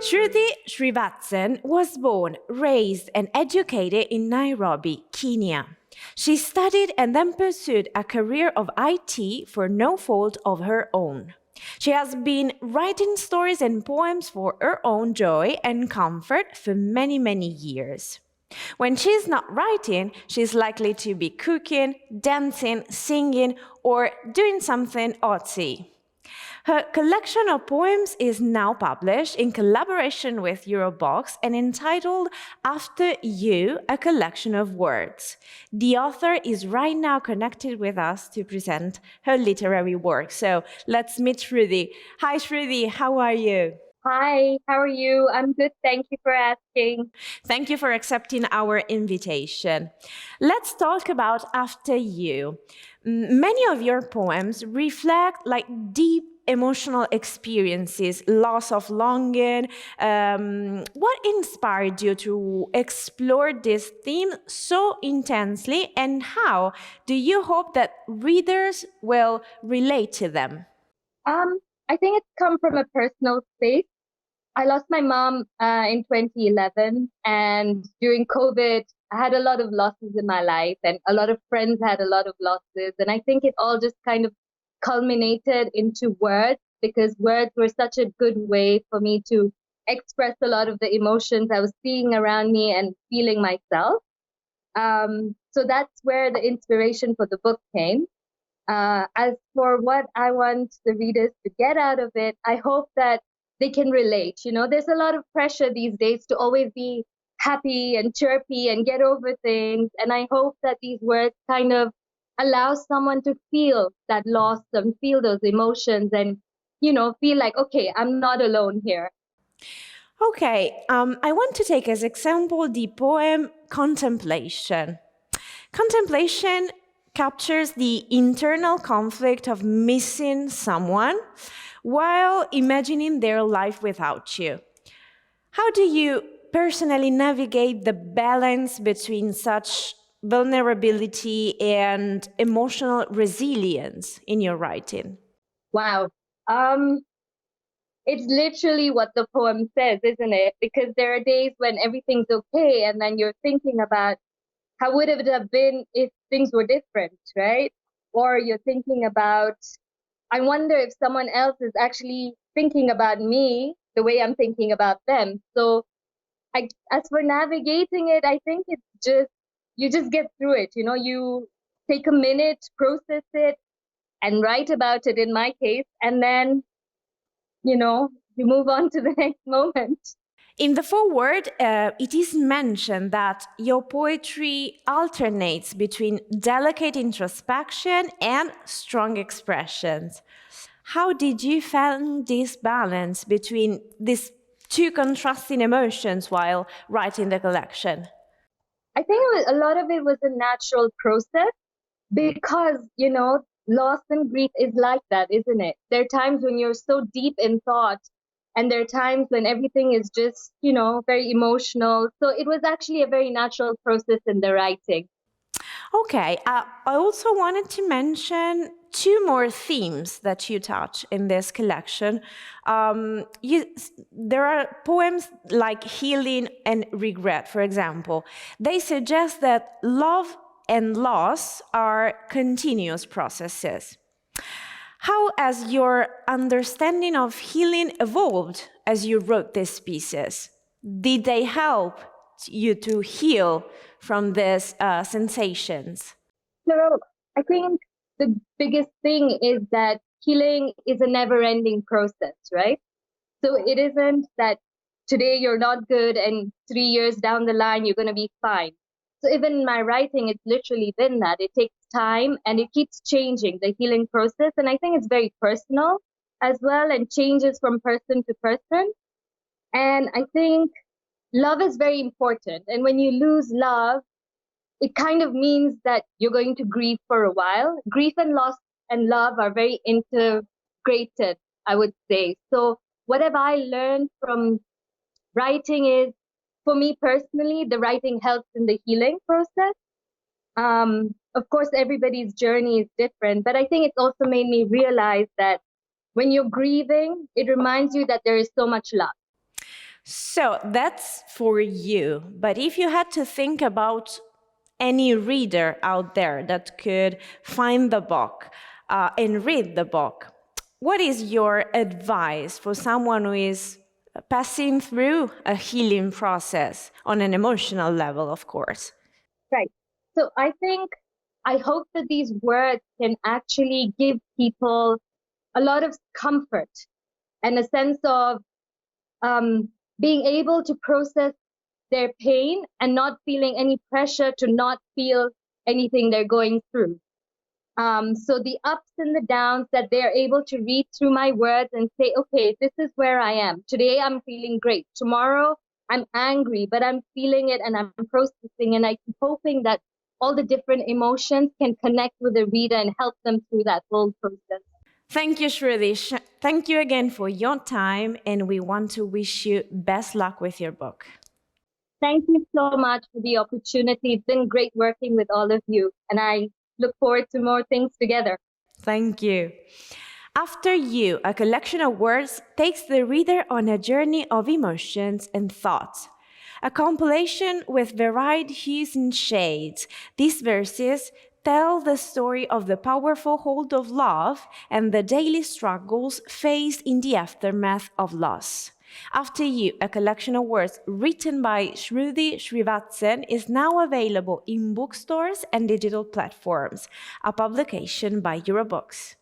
Shruthi Srivatsan was born, raised, and educated in Nairobi, Kenya. She studied and then pursued a career of IT for no fault of her own. She has been writing stories and poems for her own joy and comfort for many, many years. When she's not writing, she's likely to be cooking, dancing, singing, or doing something artsy. Her collection of poems is now published in collaboration with Eurobox and entitled After You, a Collection of Words. The author is right now connected with us to present her literary work. So let's meet Shruthi. Hi Shruthi, how are you? Hi, how are you? I'm good, thank you for asking. Thank you for accepting our invitation. Let's talk about After You. Many of your poems reflect deep emotional experiences, loss of longing. What inspired you to explore this theme so intensely, and how do you hope that readers will relate to them? I think it's come from a personal space. I lost my mom in 2011, and during COVID, I had a lot of losses in my life, and a lot of friends had a lot of losses. And I think it all just kind of culminated into words, because words were such a good way for me to express a lot of the emotions I was seeing around me and feeling myself. So that's where the inspiration for the book came. As for what I want the readers to get out of it, I hope that they can relate. You know, there's a lot of pressure these days to always be happy and chirpy and get over things. And I hope that these words kind of allow someone to feel that loss and feel those emotions and, feel like, okay, I'm not alone here. Okay, I want to take as example the poem Contemplation. Contemplation captures the internal conflict of missing someone while imagining their life without you. How do you personally navigate the balance between such vulnerability and emotional resilience in your writing? Wow. It's literally what the poem says, isn't it? Because there are days when everything's okay, and then you're thinking about how would it have been if things were different, right? Or you're thinking about, I wonder if someone else is actually thinking about me the way I'm thinking about them. So as for navigating it, I think it's just, you just get through it. You take a minute, process it, and write about it in my case. And then, you move on to the next moment. In the foreword, it is mentioned that your poetry alternates between delicate introspection and strong expressions. How did you find this balance between these two contrasting emotions while writing the collection? I think a lot of it was a natural process because, loss and grief is like that, isn't it? There are times when you're so deep in thought, and there are times when everything is just, very emotional. So it was actually a very natural process in the writing. Okay, I also wanted to mention two more themes that you touch in this collection. There are poems like Healing and Regret, for example. They suggest that love and loss are continuous processes. How has your understanding of healing evolved as you wrote these pieces? Did they help you to heal from these sensations? So I think the biggest thing is that healing is a never-ending process, right? So it isn't that today you're not good and 3 years down the line you're going to be fine. So even in my writing, it's literally been that. It takes time and it keeps changing, the healing process. And I think it's very personal as well and changes from person to person. And I think love is very important. And when you lose love, it kind of means that you're going to grieve for a while. Grief and loss and love are very integrated, I would say. So what have I learned from writing is, for me personally, the writing helps in the healing process. Of course, everybody's journey is different, but I think it's also made me realize that when you're grieving, it reminds you that there is so much love. So that's for you. But if you had to think about any reader out there that could find the book and read the book, what is your advice for someone who is passing through a healing process on an emotional level, of course? Right. So I hope that these words can actually give people a lot of comfort and a sense of being able to process their pain and not feeling any pressure to not feel anything they're going through. So the ups and the downs, that they're able to read through my words and say, okay, this is where I am. Today I'm feeling great. Tomorrow I'm angry, but I'm feeling it and I'm processing. And I'm hoping that all the different emotions can connect with the reader and help them through that whole process. Thank you, Shruthi. Thank you again for your time, and we want to wish you best luck with your book. Thank you so much for the opportunity. It's been great working with all of you, and I look forward to more things together. Thank you. After You, a collection of words, takes the reader on a journey of emotions and thoughts. A compilation with varied hues and shades, these verses tell the story of the powerful hold of love and the daily struggles faced in the aftermath of loss. After You, a collection of words written by Shruthi Srivatsan, is now available in bookstores and digital platforms, a publication by Eurobooks.